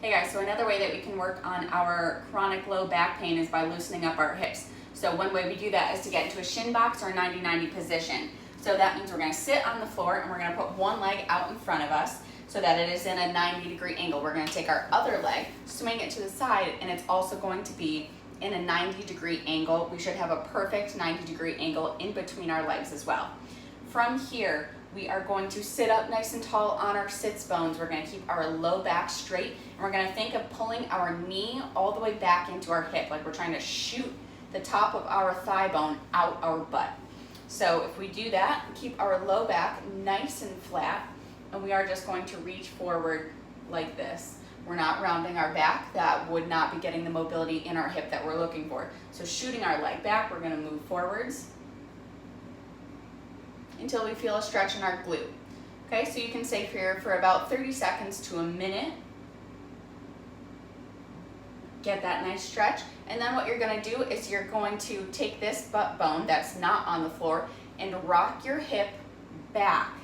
Hey guys, so another way that we can work on our chronic low back pain is by loosening up our hips. So one way we do that is to get into a shin box or 90-90 position. So that means we're going to sit on the floor and we're going to put one leg out in front of us so that it is in a 90-degree angle. We're going to take our other leg, swing it to the side, and it's also going to be in a 90-degree angle. We should have a perfect 90-degree angle in between our legs as well. From here, we are going to sit up nice and tall on our sits bones. We're going to keep our low back straight, and we're going to think of pulling our knee all the way back into our hip, like we're trying to shoot the top of our thigh bone out our butt. So if we do that, keep our low back nice and flat, and we are just going to reach forward like this. We're not rounding our back. That would not be getting the mobility in our hip that we're looking for. So shooting our leg back, we're going to move forwards until we feel a stretch in our glute. Okay, so you can stay here for about 30 seconds to a minute. Get that nice stretch. And then what you're going to do is you're going to take this butt bone that's not on the floor and rock your hip back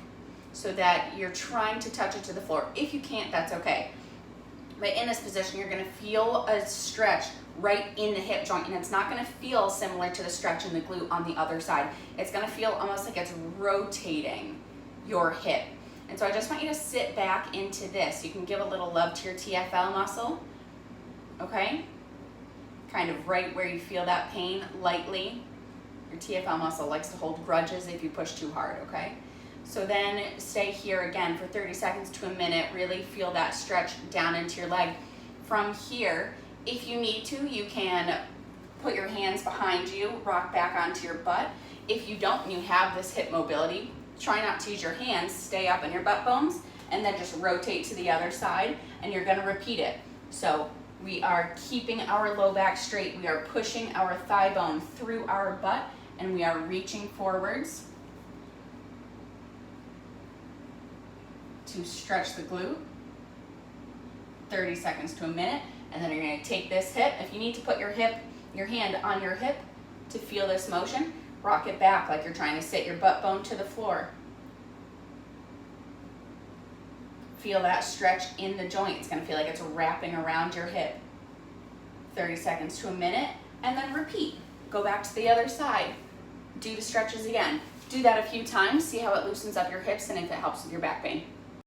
so that you're trying to touch it to the floor. If you can't, that's okay. But in this position, you're going to feel a stretch right in the hip joint, and it's not going to feel similar to the stretch in the glute on the other side. It's going to feel almost like it's rotating your hip. And so I just want you to sit back into this. You can give a little love to your TFL muscle, okay? Kind of right where you feel that pain, lightly. Your TFL muscle likes to hold grudges if you push too hard, okay? So then stay here again for 30 seconds to a minute. Really feel that stretch down into your leg. From here, if you need to, you can put your hands behind you, rock back onto your butt. If you don't and you have this hip mobility, try not to use your hands, stay up in your butt bones, and then just rotate to the other side, and you're gonna repeat it. So we are keeping our low back straight, we are pushing our thigh bone through our butt, and we are reaching forwards to stretch the glute, 30 seconds to a minute, and then you're going to take this hip. If you need to put your hand on your hip to feel this motion, rock it back like you're trying to sit your butt bone to the floor. Feel that stretch in the joint. It's going to feel like it's wrapping around your hip. 30 seconds to a minute, and then repeat. Go back to the other side. Do the stretches again. Do that a few times, see how it loosens up your hips and if it helps with your back pain.